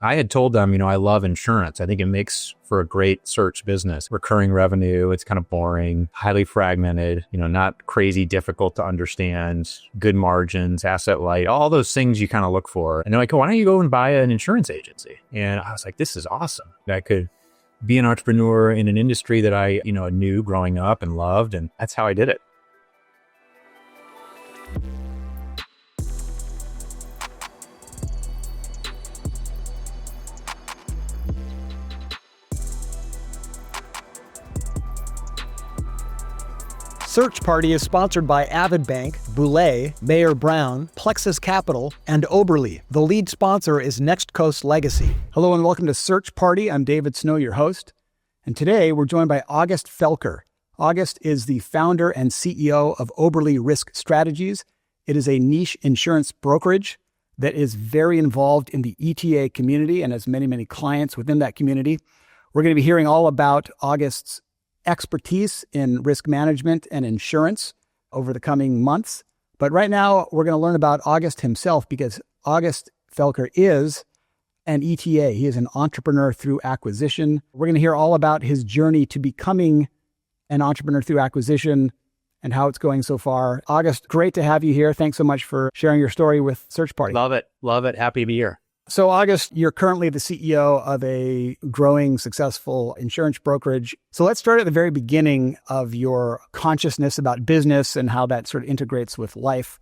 I had told them, I love insurance. I think it makes for a great search business. Recurring revenue, it's kind of boring, highly fragmented, not crazy difficult to understand, good margins, asset light, all those things you kind of look for. And they're like, why don't you go and buy an insurance agency? And I was like, this is awesome. I could be an entrepreneur in an industry that I, knew growing up and loved. And that's how I did it. Search Party is sponsored by Avid Bank, Boulay, Mayer Brown, Plexus Capital, and Oberle. The lead sponsor is Next Coast Legacy. Hello and welcome to Search Party. I'm David Snow, your host. And today we're joined by August Felker. August is the founder and CEO of Oberle Risk Strategies. It is a niche insurance brokerage that is very involved in the ETA community and has many, many clients within that community. We're going to be hearing all about August's expertise in risk management and insurance over the coming months. But right now, we're going to learn about August himself because August Felker is an ETA. He is an entrepreneur through acquisition. We're going to hear all about his journey to becoming an entrepreneur through acquisition and how it's going so far. August, great to have you here. Thanks so much for sharing your story with Search Party. Love it. Love it. Happy to be here. So August, you're currently the CEO of a growing, successful insurance brokerage. So let's start at the very beginning of your consciousness about business and how that sort of integrates with life.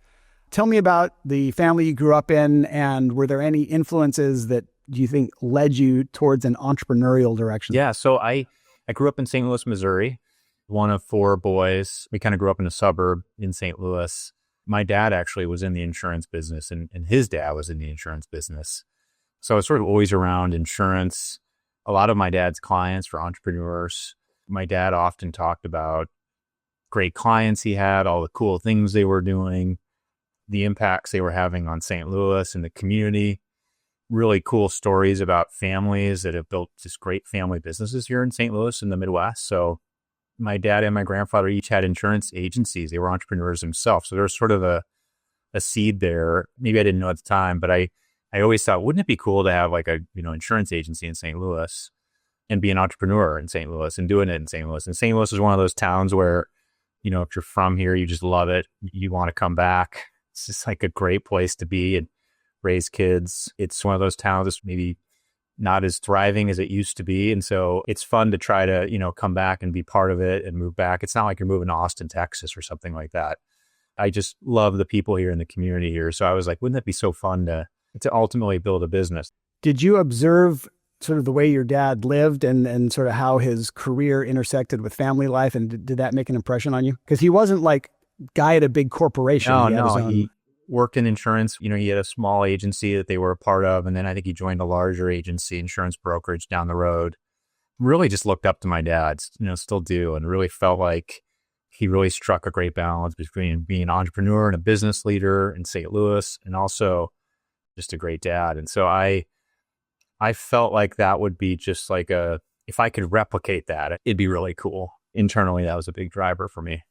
Tell me about the family you grew up in, and were there any influences that you think led you towards an entrepreneurial direction? Yeah, so I grew up in St. Louis, Missouri, one of four boys. We kind of grew up in a suburb in St. Louis. My dad actually was in the insurance business, and his dad was in the insurance business. So I was sort of always around insurance. A lot of my dad's clients were entrepreneurs. My dad often talked about great clients he had, all the cool things they were doing, the impacts they were having on St. Louis and the community, really cool stories about families that have built just great family businesses here in St. Louis in the Midwest. So my dad and my grandfather each had insurance agencies. They were entrepreneurs themselves. So there's sort of a seed there. Maybe I didn't know at the time, but I always thought, wouldn't it be cool to have like a, insurance agency in St. Louis and be an entrepreneur in St. Louis and doing it in St. Louis. And St. Louis is one of those towns where, if you're from here, you just love it. You want to come back. It's just like a great place to be and raise kids. It's one of those towns that's maybe not as thriving as it used to be. And so it's fun to try to, come back and be part of it and move back. It's not like you're moving to Austin, Texas or something like that. I just love the people here in the community here. So I was like, wouldn't that be so fun to ultimately build a business? Did you observe sort of the way your dad lived and sort of how his career intersected with family life? And did that make an impression on you? Because he wasn't like guy at a big corporation. No, he worked in insurance. He had a small agency that they were a part of. And then I think he joined a larger agency, insurance brokerage down the road. Really just looked up to my dad, still do, and really felt like he really struck a great balance between being an entrepreneur and a business leader in St. Louis and also just a great dad. And so I felt like that would be just like if I could replicate that, it'd be really cool. Internally, that was a big driver for me.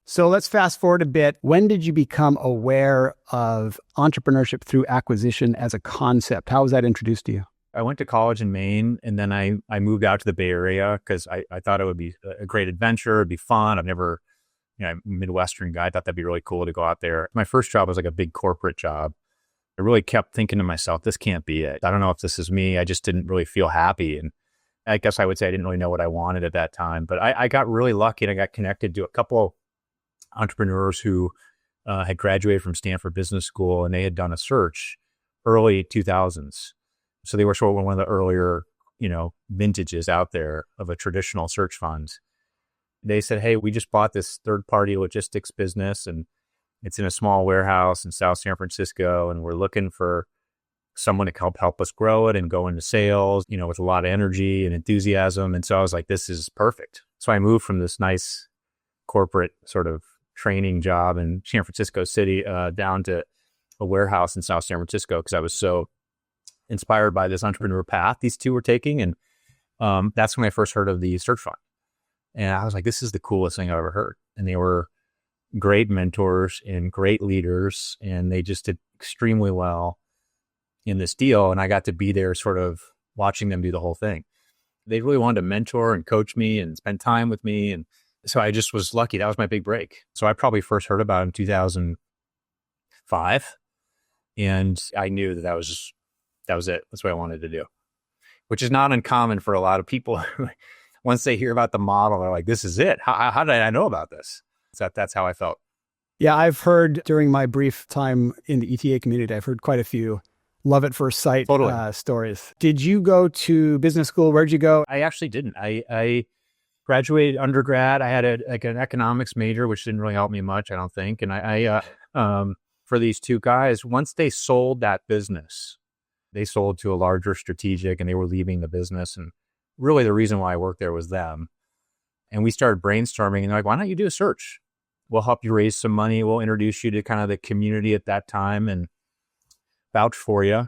So let's fast forward a bit. When did you become aware of entrepreneurship through acquisition as a concept? How was that introduced to you? I went to college in Maine, and then I moved out to the Bay Area because I thought it would be a great adventure. It'd be fun. I've never, I'm a Midwestern guy. I thought that'd be really cool to go out there. My first job was like a big corporate job. I really kept thinking to myself, this can't be it. I don't know if this is me. I just didn't really feel happy. And I guess I would say I didn't really know what I wanted at that time. But I got really lucky and I got connected to a couple entrepreneurs who had graduated from Stanford Business School, and they had done a search early 2000s. So they were sort of one of the earlier, vintages out there of a traditional search fund. They said, hey, we just bought this third-party logistics business, and it's in a small warehouse in South San Francisco, and we're looking for someone to help us grow it and go into sales, with a lot of energy and enthusiasm. And so I was like, this is perfect. So I moved from this nice corporate sort of training job in San Francisco City down to a warehouse in South San Francisco because I was so inspired by this entrepreneur path these two were taking. And that's when I first heard of the search fund. And I was like, this is the coolest thing I've ever heard. And they were great mentors and great leaders, and they just did extremely well. in this deal. And I got to be there sort of watching them do the whole thing. They really wanted to mentor and coach me and spend time with me. And so I just was lucky. That was my big break. So I probably first heard about it in 2005. And I knew that was it. That's what I wanted to do, which is not uncommon for a lot of people. Once they hear about the model, they're like, this is it. How did I know about this? So that's how I felt. Yeah, I've heard during my brief time in the ETA community, I've heard quite a few love at first sight stories. Did you go to business school? Where'd you go? I actually didn't. I graduated undergrad. I had an economics major, which didn't really help me much, I don't think. And I for these two guys, once they sold that business, they sold to a larger strategic and they were leaving the business. And really the reason why I worked there was them. And we started brainstorming and they're like, why don't you do a search? We'll help you raise some money. We'll introduce you to kind of the community at that time and vouch for you.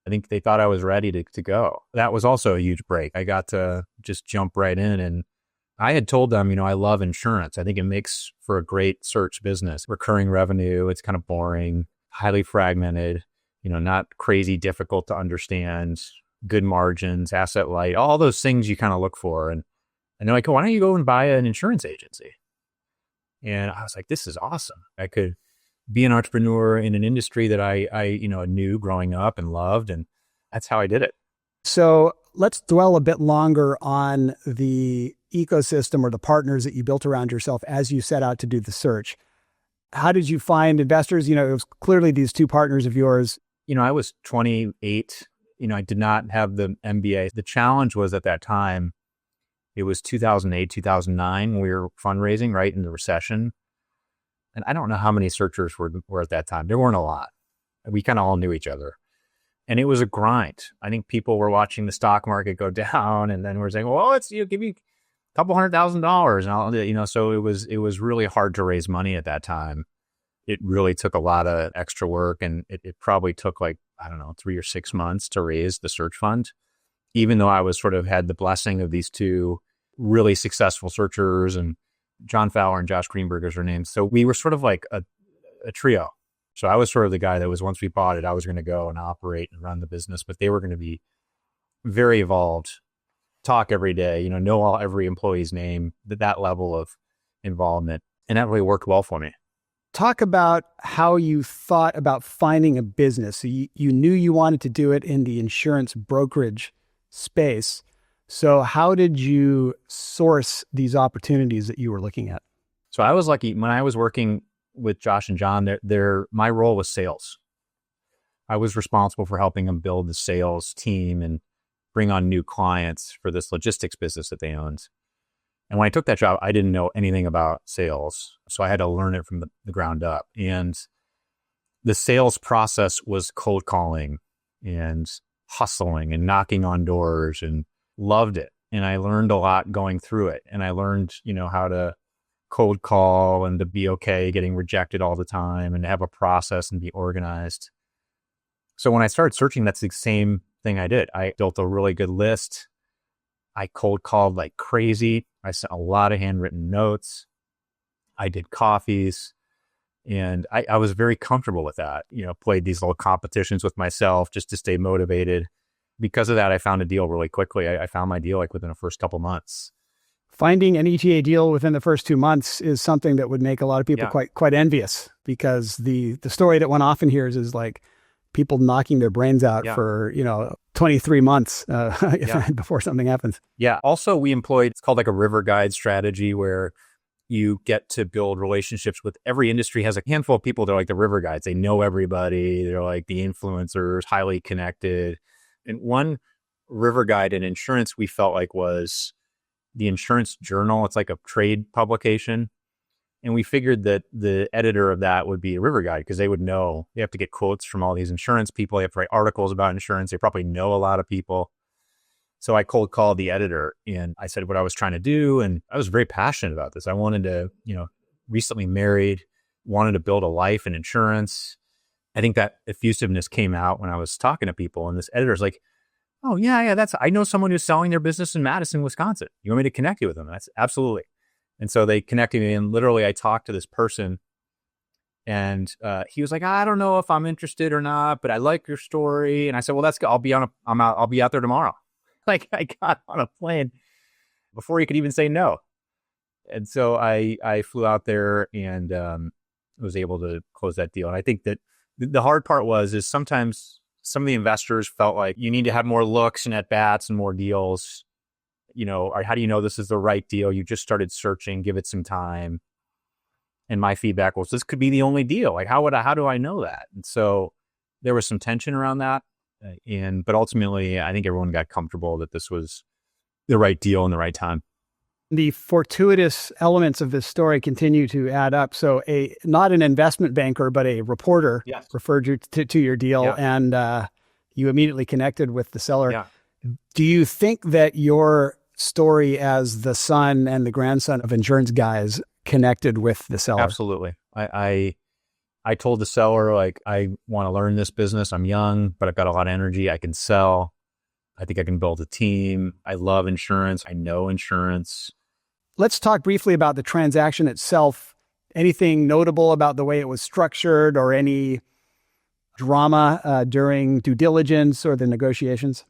I think they thought I was ready to go. That was also a huge break. I got to just jump right in. And I had told them, I love insurance. I think it makes for a great search business. Recurring revenue, it's kind of boring, highly fragmented, not crazy difficult to understand, good margins, asset light, all those things you kind of look for. And they're like, why don't you go and buy an insurance agency? And I was like, this is awesome. I could be an entrepreneur in an industry that I knew growing up and loved. And that's how I did it. So let's dwell a bit longer on the ecosystem or the partners that you built around yourself as you set out to do the search. How did you find investors? It was clearly these two partners of yours. I was 28. I did not have the MBA. The challenge was at that time, it was 2008, 2009. We were fundraising right in the recession. And I don't know how many searchers were at that time. There weren't a lot. We kind of all knew each other. And it was a grind. I think people were watching the stock market go down and then we're saying, well, let's give you a couple $100,000. And so it was really hard to raise money at that time. It really took a lot of extra work and it probably took 3 or 6 months to raise the search fund, even though I was sort of had the blessing of these two really successful searchers, and John Fowler and Josh Greenberg is their names. So we were sort of like a trio. So I was sort of the guy that was, once we bought it, I was going to go and operate and run the business, but they were going to be very evolved, talk every day, know every employee's name, that level of involvement. And that really worked well for me. Talk about how you thought about finding a business. So you knew you wanted to do it in the insurance brokerage space. So how did you source these opportunities that you were looking at? So I was lucky when I was working with Josh and John, my role was sales. I was responsible for helping them build the sales team and bring on new clients for this logistics business that they owned. And when I took that job, I didn't know anything about sales. So I had to learn it from the ground up. And the sales process was cold calling and hustling and knocking on doors, and loved it. And I learned a lot going through it. And I learned, how to cold call and to be okay getting rejected all the time and to have a process and be organized. So when I started searching, that's the same thing I did. I built a really good list. I cold called like crazy. I sent a lot of handwritten notes. I did coffees, and I was very comfortable with that. Played these little competitions with myself just to stay motivated. Because of that, I found a deal really quickly. I found my deal within the first couple months. Finding an ETA deal within the first 2 months is something that would make a lot of people quite envious, because the story that one often hears is like people knocking their brains out for 23 months before something happens. Yeah. Also, we employed, it's called like a river guide strategy, where you get to build relationships with every industry. Has a handful of people that are like the river guides. They know everybody. They're like the influencers, highly connected. And one river guide in insurance we felt like was the Insurance Journal. It's like a trade publication. And we figured that the editor of that would be a river guide, because they would know. They have to get quotes from all these insurance people. They have to write articles about insurance. They probably know a lot of people. So I cold called the editor and I said what I was trying to do. And I was very passionate about this. I wanted to, recently married, wanted to build a life in insurance. I think that effusiveness came out when I was talking to people. And this editor's like, oh, yeah, I know someone who's selling their business in Madison, Wisconsin. You want me to connect you with them? That's absolutely. And so they connected me, and literally I talked to this person And he was like, I don't know if I'm interested or not, but I like your story. And I said, well, that's good. I'll be out there tomorrow. Like I got on a plane before he could even say no. And so I flew out there and was able to close that deal. And I think that the hard part is sometimes some of the investors felt like you need to have more looks and at bats and more deals. Or how do you know this is the right deal? You just started searching, give it some time. And my feedback was, this could be the only deal. Like, how do I know that? And so there was some tension around that. But ultimately, I think everyone got comfortable that this was the right deal in the right time. The fortuitous elements of this story continue to add up. So not an investment banker, but a reporter referred you to your deal, and you immediately connected with the seller. Yeah. Do you think that your story as the son and the grandson of insurance guys connected with the seller? Absolutely. I told the seller, like, I want to learn this business. I'm young, but I've got a lot of energy. I can sell. I think I can build a team. I love insurance. I know insurance. Let's talk briefly about the transaction itself. Anything notable about the way it was structured or any drama during due diligence or the negotiations?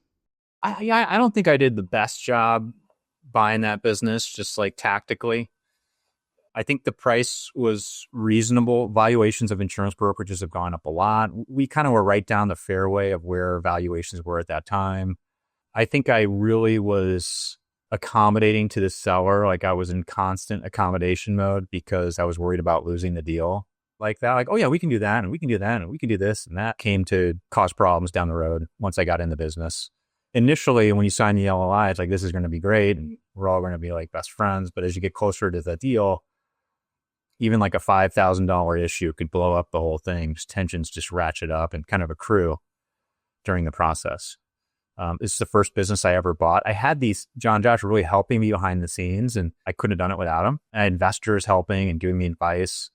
I don't think I did the best job buying that business, just like tactically. I think the price was reasonable. Valuations of insurance brokerages have gone up a lot. We kind of were right down the fairway of where valuations were at that time. I think I really was accommodating to the seller. Like, I was in constant accommodation mode because I was worried about losing the deal like that. Like, oh yeah, we can do that and we can do that and we can do this. And that came to cause problems down the road once I got in the business. Initially, when you sign the LOI, it's like, this is going to be great and we're all going to be like best friends. But as you get closer to the deal, even like a $5,000 issue could blow up the whole thing. Just tensions just ratchet up and kind of accrue during the process. This is the first business I ever bought. I had these, John Josh really helping me behind the scenes, and I couldn't have done it without them. I had investors helping and giving me advice,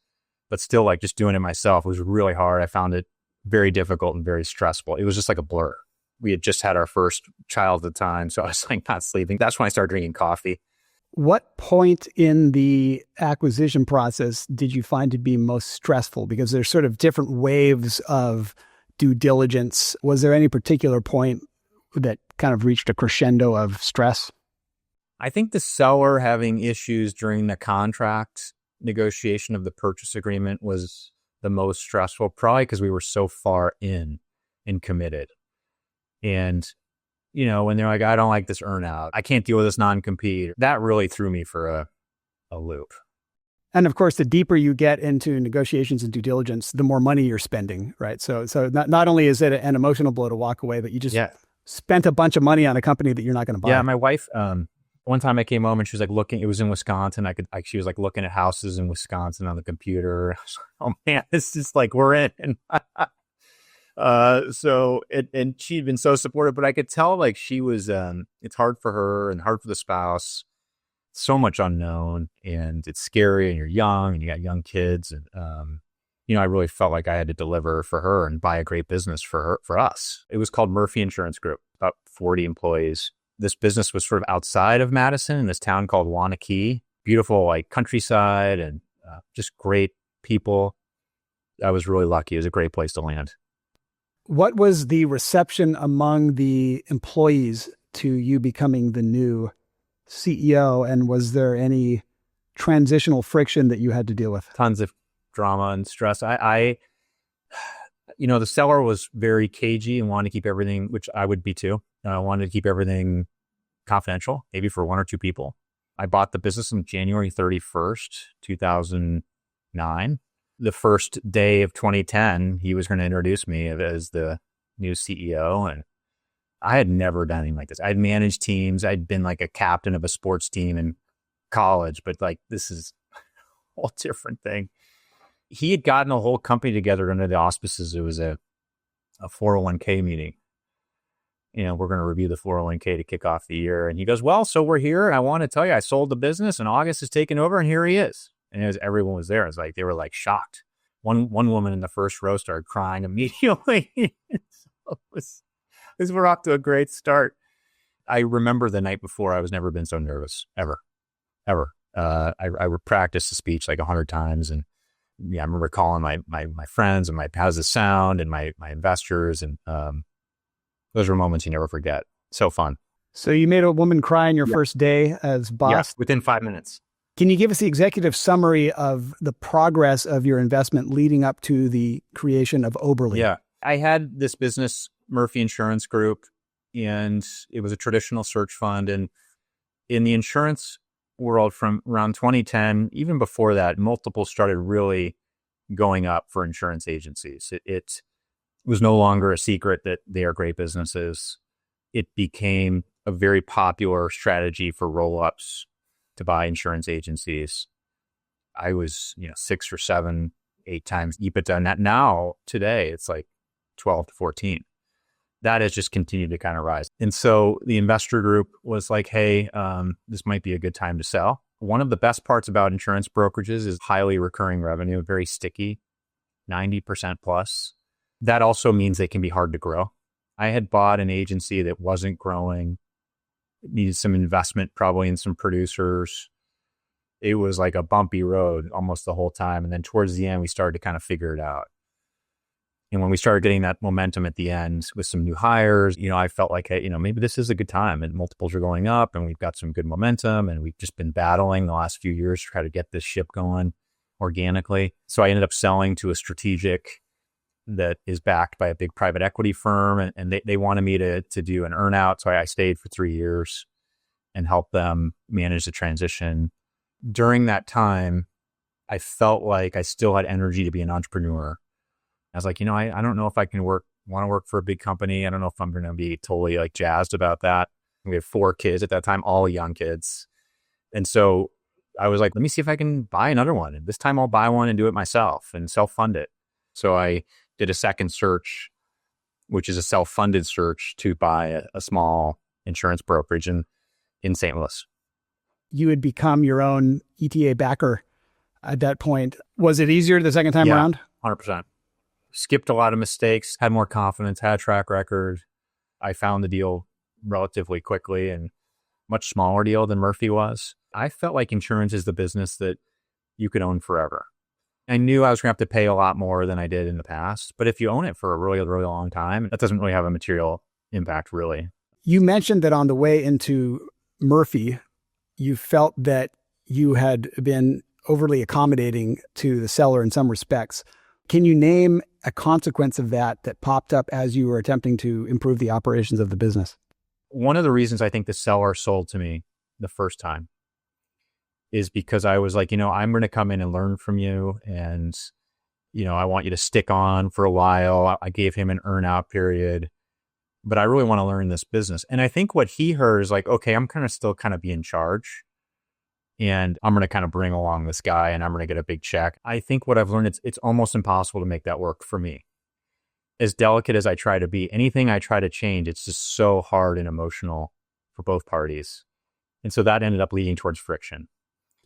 but still, like, just doing it myself was really hard. I found it very difficult and very stressful. It was just like a blur. We had just had our first child at the time, so I was like not sleeping. That's when I started drinking coffee. What point in the acquisition process did you find to be most stressful? Because there's sort of different waves of due diligence. Was there any particular point that kind of reached a crescendo of stress? I think the seller having issues during the contract negotiation of the purchase agreement was the most stressful, probably because we were so far in and committed. And when they're like, I don't like this earnout, I can't deal with this non-compete, that really threw me for a loop. And of course, the deeper you get into negotiations and due diligence, the more money you're spending, right? So not only is it an emotional blow to walk away, but you just spent a bunch of money on a company that you're not going to buy. Yeah, my wife, one time I came home and she was like looking, it was in Wisconsin. She was like looking at houses in Wisconsin on the computer. Oh man, it's just like, we're in. And she'd been so supportive, but I could tell like she was, it's hard for her and hard for the spouse, so much unknown, and it's scary, and you're young and you got young kids. And, I really felt like I had to deliver for her and buy a great business for us. It was called Murphy Insurance Group, about 40 employees. This business was sort of outside of Madison in this town called Wanakee, beautiful like countryside and just great people. I was really lucky. It was a great place to land. What was the reception among the employees to you becoming the new CEO? And was there any transitional friction that you had to deal with? Tons of drama and stress. The seller was very cagey and wanted to keep everything, which I would be too. I wanted to keep everything confidential, maybe for one or two people. I bought the business on January 31st, 2009. The first day of 2010, he was going to introduce me as the new CEO. And I had never done anything like this. I'd managed teams. I'd been like a captain of a sports team in college, but like, this is a whole different thing. He had gotten a whole company together under the auspices. It was a 401k meeting. We're going to review the 401k to kick off the year. And he goes, well, so we're here. And I want to tell you, I sold the business and August has taken over and here he is. And everyone was there. It's like, they were like shocked. One woman in the first row started crying immediately. We're off to a great start. I remember the night before, I was never been so nervous, ever. I practiced the speech like 100 times and I remember calling my friends and how's this sound, and my investors. And those were moments you never forget. So fun. So you made a woman cry in your first day as boss? Yeah, within 5 minutes. Can you give us the executive summary of the progress of your investment leading up to the creation of Oberle? Yeah. I had this business, Murphy Insurance Group, and it was a traditional search fund. And in the insurance world from around 2010, even before that, multiples started really going up for insurance agencies. It was no longer a secret that they are great businesses. It became a very popular strategy for roll-ups to buy insurance agencies. I was, 6 or 7, 8 times EBITDA. Now, today, it's like 12 to 14. That has just continued to kind of rise. And so the investor group was like, hey, this might be a good time to sell. One of the best parts about insurance brokerages is highly recurring revenue, very sticky, 90% plus. That also means they can be hard to grow. I had bought an agency that wasn't growing, needed some investment, probably in some producers. It was like a bumpy road almost the whole time. And then towards the end, we started to kind of figure it out. And when we started getting that momentum at the end with some new hires, I felt like, hey, maybe this is a good time, and multiples are going up and we've got some good momentum, and we've just been battling the last few years to try to get this ship going organically. So I ended up selling to a strategic that is backed by a big private equity firm, and they wanted me to do an earnout. So I stayed for 3 years and helped them manage the transition. During that time, I felt like I still had energy to be an entrepreneur. I was like, I don't know if I want to work for a big company. I don't know if I'm going to be totally like jazzed about that. We had 4 kids at that time, all young kids. And so I was like, let me see if I can buy another one. And this time I'll buy one and do it myself and self-fund it. So I did a second search, which is a self-funded search to buy a small insurance brokerage in St. Louis. You had become your own ETA backer at that point. Was it easier the second time around? 100%. Skipped a lot of mistakes, had more confidence, had a track record. I found the deal relatively quickly, and much smaller deal than Murphy was. I felt like insurance is the business that you could own forever. I knew I was going to have to pay a lot more than I did in the past, but if you own it for a really, really long time, that doesn't really have a material impact, really. You mentioned that on the way into Murphy, you felt that you had been overly accommodating to the seller in some respects. Can you name a consequence of that popped up as you were attempting to improve the operations of the business? One of the reasons I think the seller sold to me the first time is because I was like, I'm going to come in and learn from you. And, I want you to stick on for a while. I gave him an earn-out period, but I really want to learn this business. And I think what he heard is like, okay, I'm going to still kind of be in charge. And I'm going to kind of bring along this guy, and I'm going to get a big check. I think what I've learned, it's almost impossible to make that work for me. As delicate as I try to be, anything I try to change, it's just so hard and emotional for both parties. And so that ended up leading towards friction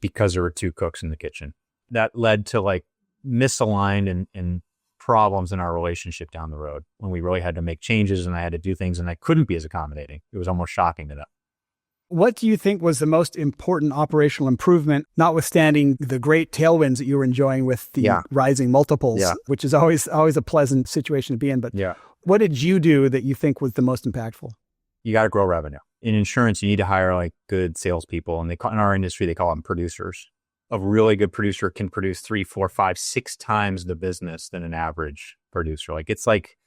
because there were 2 cooks in the kitchen. That led to like misaligned and problems in our relationship down the road when we really had to make changes and I had to do things and I couldn't be as accommodating. It was almost shocking to them. What do you think was the most important operational improvement, notwithstanding the great tailwinds that you were enjoying with the rising multiples, which is always a pleasant situation to be in? But what did you do that you think was the most impactful? You got to grow revenue. In insurance, you need to hire like good salespeople. And in our industry, they call them producers. A really good producer can produce 3, 4, 5, 6 times the business than an average producer. Like it's like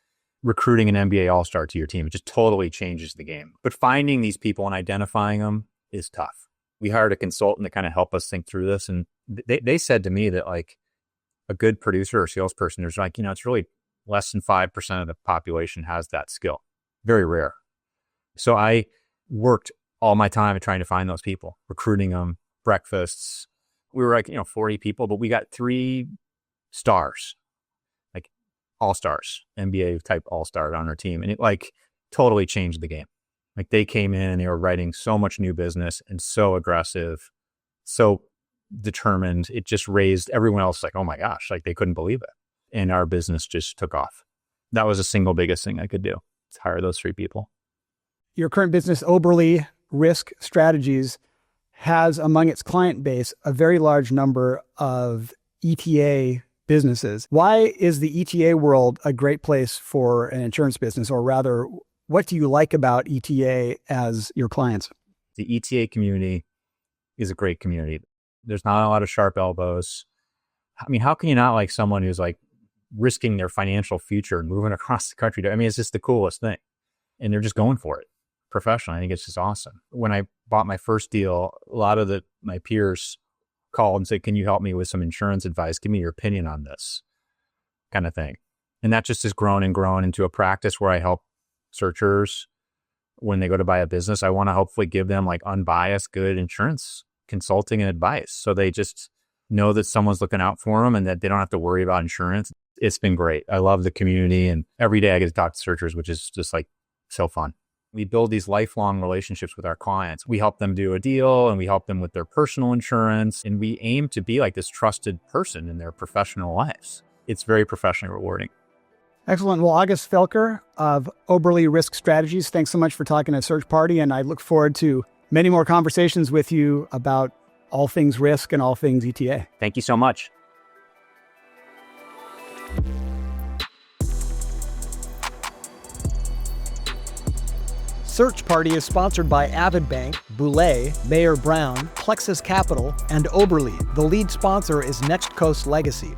recruiting an MBA all-star to your team. It just totally changes the game. But finding these people and identifying them is tough. We hired a consultant to kind of help us think through this. And they said to me that like a good producer or salesperson, there's like, it's really less than 5% of the population has that skill. Very rare. So I worked all my time trying to find those people, recruiting them, breakfasts. We were like, 40 people, but we got 3 stars. All-stars, MBA type all-star on our team. And it like totally changed the game. Like they came in and they were writing so much new business and so aggressive, so determined. It just raised everyone else like, oh my gosh, like they couldn't believe it. And our business just took off. That was the single biggest thing I could do, is hire those 3 people. Your current business, Oberle Risk Strategies, has among its client base a very large number of ETA businesses. Why is the ETA world a great place for an insurance business? Or rather, what do you like about ETA as your clients? The ETA community is a great community. There's not a lot of sharp elbows. I mean, how can you not like someone who's like risking their financial future and moving across the country? I mean, it's just the coolest thing. And they're just going for it professionally. I think it's just awesome. When I bought my first deal, a lot of my peers called and said, can you help me with some insurance advice? Give me your opinion on this kind of thing. And that just has grown and grown into a practice where I help searchers when they go to buy a business. I want to hopefully give them like unbiased, good insurance consulting and advice. So they just know that someone's looking out for them and that they don't have to worry about insurance. It's been great. I love the community, and every day I get to talk to searchers, which is just like so fun. We build these lifelong relationships with our clients. We help them do a deal and we help them with their personal insurance. And we aim to be like this trusted person in their professional lives. It's very professionally rewarding. Excellent. Well, August Felker of Oberle Risk Strategies, thanks so much for talking to Search Party. And I look forward to many more conversations with you about all things risk and all things ETA. Thank you so much. Search Party is sponsored by Avid Bank, Boulay, Mayer Brown, Plexus Capital, and Oberle. The lead sponsor is Next Coast Legacy.